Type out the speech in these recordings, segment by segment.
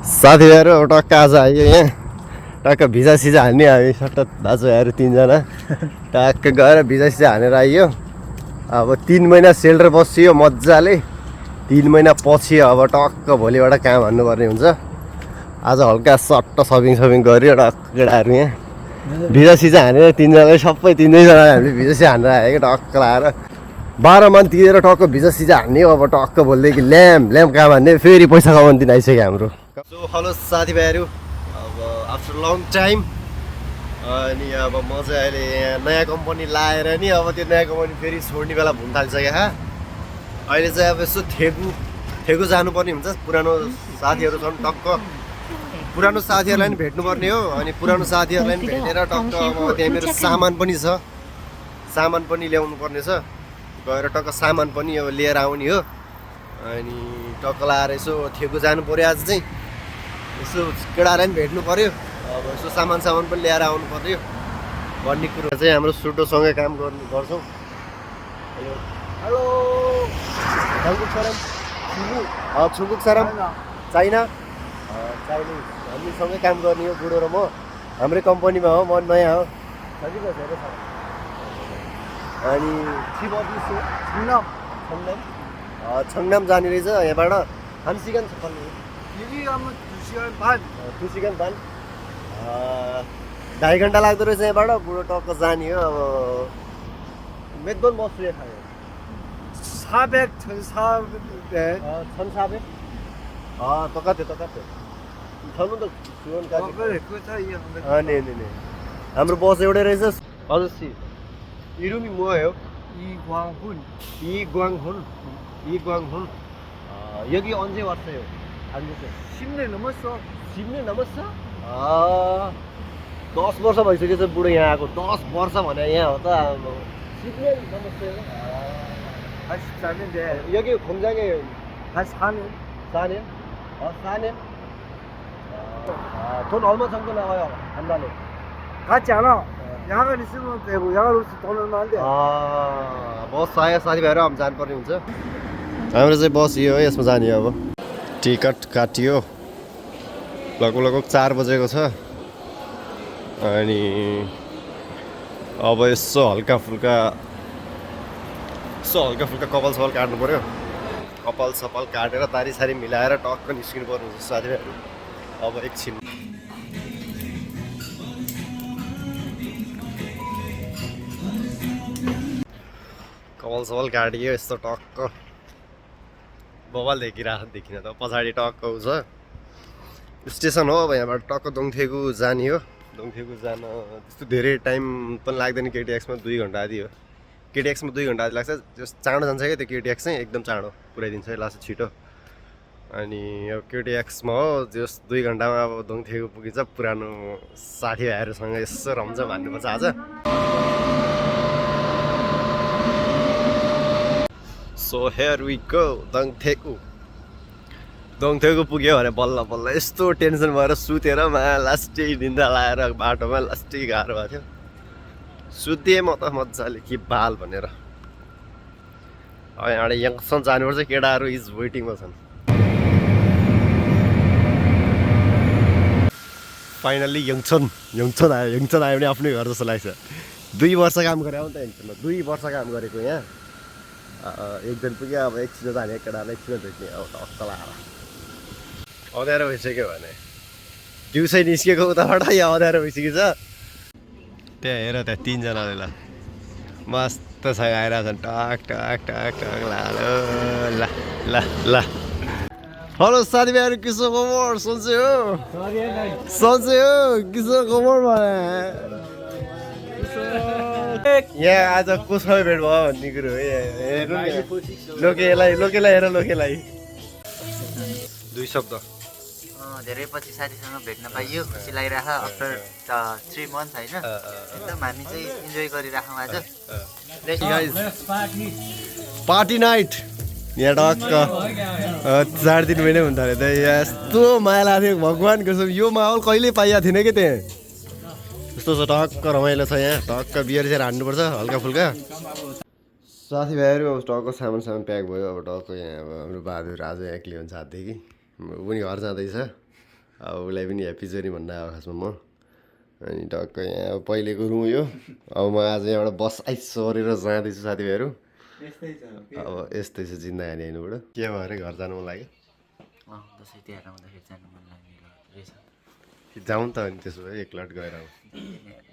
साथीभाइहरू अब टक्क आज आयो यहाँ टक्क भिजा सिजा हान्ने हामी सट्ट दाजुभाइहरू तिनजना टक्क गएर भिजा सिजा हानेर आइयो। अब 3 महिना सेल्टर बसियो मजाले। 3 महिना पछि अब टक्क भोलिबाट काम हान्नुपर्ने हुन्छ। आज हल्का सट्ट सपिङ गऱ्यो टक्क केटाहरू यहाँ भिजा सिजा हानेर तिनजनाले सबै तिनजना हामीले भिजा सिजा हानेर आयो क्या टक्क लाएर 12 मन तिरेर टक्क भिजा सिजा हान्ने हो। अब टक्क भोलिदेखि ल्याम काम हान्ने फेरि पैसा कमाउने दिन आइसक्यो हाम्रो। सो हेलो साथीभाइहरू, अब आफ्टर लङ टाइम अनि अब म चाहिँ अहिले यहाँ नयाँ कम्पनी लाएर नि अब त्यो नयाँ कम्पनी फेरि छोड्ने बेला हुन थालिसक्यो। अहिले चाहिँ अब यसो थेगु जानुपर्ने हुन्छ। पुरानो साथीहरू छन् टक्क पुरानो साथीहरूलाई पनि भेट्नुपर्ने हो। अनि पुरानो साथीहरूलाई पनि भेटेर टक्क अब त्यहाँ मेरो सामान पनि छ, सामान पनि ल्याउनु पर्ने छ। गएर टक्क सामान पनि अब लिएर आउने हो। अनि टक्क लाएर यसो थेगु जानु पऱ्यो। आज चाहिँ यसो केटाहरूलाई पनि भेट्नु पऱ्यो। अब यसो सामान पनि ल्याएर आउनु पऱ्यो भन्ने कुरो चाहिँ हाम्रो सुटोसँगै काम गर्छौँ। हेलो छुकुक सरम चाइना हामीसँगै काम गर्ने हो। बुढो र म हाम्रै कम्पनीमा हो, म नयाँ हो। अनि छङनाम जाने रहेछ यहाँबाट। हामसिगन छ 2.5 घन्टा लाग्दो रहेछ यहाँबाट। बुढो टक्क जाने हो। अब मेदबन बस्छु यहाँ खायो 400 똑같아 저는 또 지원까지 아네 हाम्रो बस एउटै रहेछ। हजुर 이름이 뭐예요? 이광훈. 여기 언제 왔어요? 안 됐어요. 10년 넘었어. 10년 넘었어? 10 वर्ष भइसकेछ बुढो यहाँ आएको। 10 वर्ष भने यहाँ हो त। 10년 넘었어요. 84년 돼. 여기 공장에 84년. 4년? 4년? 돈 얼마 정도 나와요? 한 달에? 같지 않아. 야간 있으면 되고 야간 없이 돈 얼마 안 돼. बस आयो साथीभाइहरू अब जानुपर्ने हुन्छ। हाम्रो चाहिँ बस यो हो, यसमा जाने हो। अब टिकट काटियो। लगभग 4 बजेको छ। अनि अब यसो हल्का फुल्का कपाल सपाल काट्नु पऱ्यो। कपाल सपाल काटेर दारी सारी मिलाएर टक्क निस्किनु पर्ने हुन्छ साथीभाइहरू। अब एकछिन कपाल सपाल काटियो। यस्तो टक्क बबाल देखिन त पछाडि टक्क छ स्टेसन हो। अब यहाँबाट टक्क दोङथेगु जाने हो। दोङथेगु जान त्यस्तो धेरै टाइम पनि लाग्दैन। केटिएक्समा 2 घन्टा आदि हो। केटिएक्समा 2 घन्टा आदि लाग्छ। त्यो चाँडो जान्छ क्या त्यो केटिएक्स चाहिँ एकदम चाँडो पुऱ्याइदिन्छ लास्ट छिटो। अनि अब केटिएक्समा हो जस 2 घन्टामा अब दोङथेगु पुगिन्छ। पुरानो साथीभाइहरूसँग यसो रम्झम हान्नुपर्छ आज। सो हेयर वी गो दोङथेगु पुग्यो भने बल्ल यस्तो टेन्सन भएर सुतेर लास्टै निन्द्रा लाएर बाटोमा लास्टै गाह्रो भएको थियो। सुतेँ म त मजाले के बाल भनेर। अब यहाँबाट यङसन जानुपर्छ। केटाहरू इज वेटिङमा छन्। फाइनल्ली यङसन आयो भने आफ्नै घर जस्तो लाग्छ। 2 वर्ष काम गरे हो नि त यङसनमा। 2 वर्ष काम गरेको यहाँ। एक दिन पुग्यो। अब एकछिन जाने केटाहरूलाई एकछिन भेट्ने अब टक्क लाएर अँध्यारो भइसक्यो भने दिउँसै निस्केको उताबाट यहाँ अँध्यारो भइसक्यो छ। त्यहाँ हेर त्यहाँ 3 जनाले ल मस्त छ आइरहेछन् टक ल। हेलो साथीभाइहरू, किसो खबर? सन्चै हो किसो खबर भने यहाँ आज कोसँग भेट भयो भन्ने कुरो हो। लोकेलाई हेर लोकेलाई 2 शब्द। धेरै पछि साथीसँग भेट्न पाइयो, खुसी लागिरहेको छ। आफ्टर 3 मन्थ होइन, एकदम हामी चाहिँ इन्जोय गरिराखौँ आज। पार्टी नाइट यहाँ टक्क 4-3 महिना हुन थाल्यो त। यस्तो माया लाग्थ्यो भगवान् कसम। यो माहौल कहिले पाइएको थिएन क्या त्यहाँ। यस्तो छ टक्क रमाइलो छ यहाँ। टक्क बियर चाहिँ हान्नुपर्छ हल्का फुल्का। साथीभाइहरू अब टक्क सामान प्याक भयो। अब टक्क यहाँ अब हाम्रो बहादुर आज एक्लै हुन्छ हातदेखि ऊ पनि घर जाँदैछ। अब उसलाई पनि ह्याप्पी जर्नी भन्न आएको खासमा म अनि टक्क यहाँ अब पहिलेको रुम यो अब म आज यहाँबाट बस सरेर जाँदैछु साथीभाइहरू अब यस्तै छ जिन्दगानी हेर्नुबाट के भयो अरे घर जानु मन लाग्यो दसैँ तिहार आउँदाखेरि जानु मन लाग्ने रहेछ जाउँ त अनि त्यसो भए एकलट गएर आउँ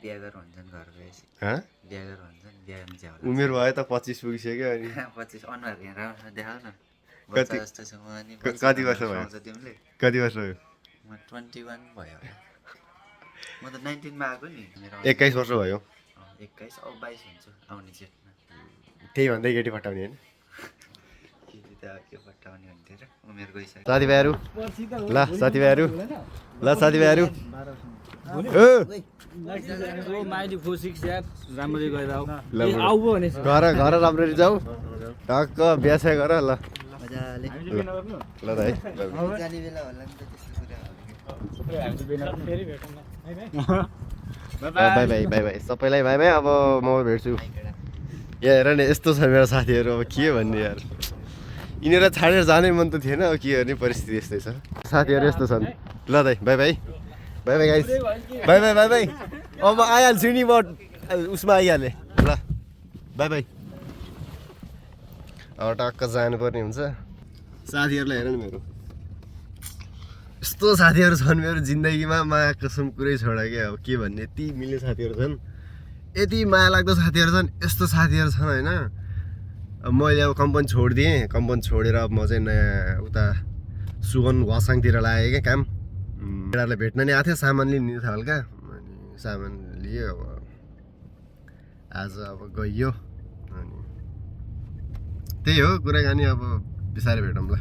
बिहा गरेर हुन्छ नि घर गएपछि बिहा गरेर हुन्छ नि बिहा गर्ने चाहिँ उमेर भयो त 25 पुगिसक्यो अनि 25 अनुहार यहाँ राम्रो देखाउ न कति जस्तो छ म अनि कति वर्ष भयो तिमीले कति वर्ष भयो म 21 भयो म त 19 मा आएको नि मेरो 21 वर्ष भयो 21 अब 22 हुन्छ आउने जेठमा त्यही भन्दै केटी पठाउने होइन केटी त के पठाउने भन्थ्यो र उमेर गइसक्यो साथीभाइहरू ल साथीभाइहरू ल साथीभाइहरू माइली 46 यार राम्ररी गएर आऊ ल आऊ भने घर घर राम्ररी जाऊ टक्क बिहा गर ल मजाले ल त है जाने बेला होला नि त त्यस्तो कुरा बाई बाई बाई बाई सबैलाई बाई बाई अब म भेट्छु यहाँ हेर नि यस्तो छ मेरो साथीहरू अब के भन्ने यार यिनीहरूलाई छाडेर जानै मन त थिएन अब के गर्ने परिस्थिति यस्तै छ साथीहरू यस्तो छन् ल दाइ by by by by guys by by by by अब आइहाल्छु नि म उसमा आइहालेँ ल बाई बाई अब टक्क जानुपर्ने हुन्छ साथीहरूलाई हेर नि मेरो यस्तो साथीहरू छन् मेरो जिन्दगीमा माया कसम कुरै छोडा क्या अब के भन्ने यति मिल्ने साथीहरू छन् यति माया लाग्दो साथीहरू छन् यस्तो साथीहरू छन् होइन अब मैले अब कम्पनी छोडिदिएँ कम्पनी छोडेर अब म चाहिँ नयाँ उता सुगन घसाङतिर लागेँ क्या काम केटाहरूलाई भेट्न नि आएको थियो सामान लिनु थियो हल्का अनि सामान लियो अब आज अब गइयो अनि त्यही हो कुराकानी अब बिस्तारै भेटौँ ल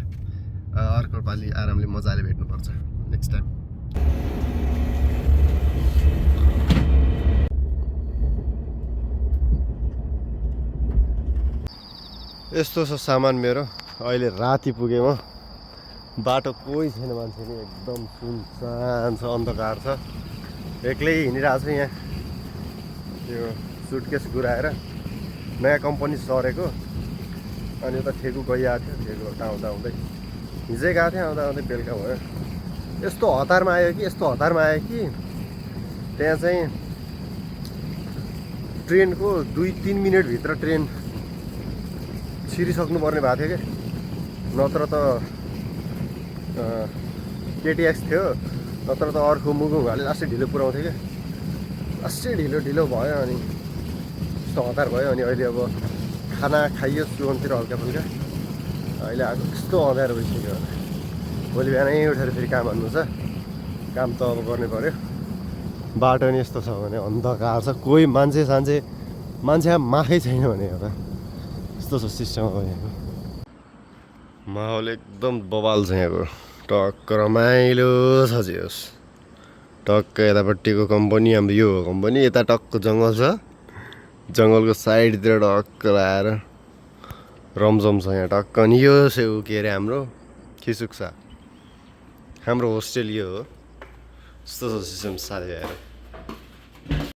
अर्को पालि आरामले मजाले भेट्नुपर्छ नेक्स्ट टाइम यस्तो छ सामान मेरो अहिले राति पुगेँ म बाटो कोही छैन मान्छे नि एकदम सुनसान छ अन्धकार छ एक्लै हिँडिरहेको छु यहाँ त्यो सुटकेस गुराएर नयाँ कम्पनी सरेको अनि उता ठेकु गइरहेको थियो ठेकु आउँदा आउँदै हिजै गएको थिएँ आउँदा आउँदै बेलुका भयो यस्तो हतारमा आयो कि त्यहाँ चाहिँ ट्रेनको 2-3 मिनटभित्र ट्रेन छिरिसक्नु पर्ने भएको थियो क्या नत्र त केटिएक्स थियो नत्र त अर्को मुगुङहरूले लास्टै ढिलो पुऱ्याउँथ्यो क्या लास्टै ढिलो भयो अनि यस्तो हतार भयो अनि अहिले अब खाना खाइयो सुगनतिर हल्का फुल्का अहिले आएको यस्तो अँध्यारो भइसक्यो भोलि बिहानै उठेर फेरि काम हान्नु छ काम त अब गर्नै पऱ्यो बाटो नि यस्तो छ भने अन्धकार छ कोही मान्छे माखै छैन भने एउटा यस्तो छ सिस्टम अब यहाँको माहौल एकदम बवाल छ यहाँको टक्क रमाइलो छ जे होस् टक्क यतापट्टिको कम्पनी हाम्रो यो हो कम्पनी यता टक्क जङ्गल छ जङ्गलको साइडतिर टक्क लाएर रमझम छ यहाँ टक्क अनि यो के अरे हाम्रो खिसुक्सा हाम्रो होस्टेल यो हो यस्तो छ सिस्टम साथीभाइहरू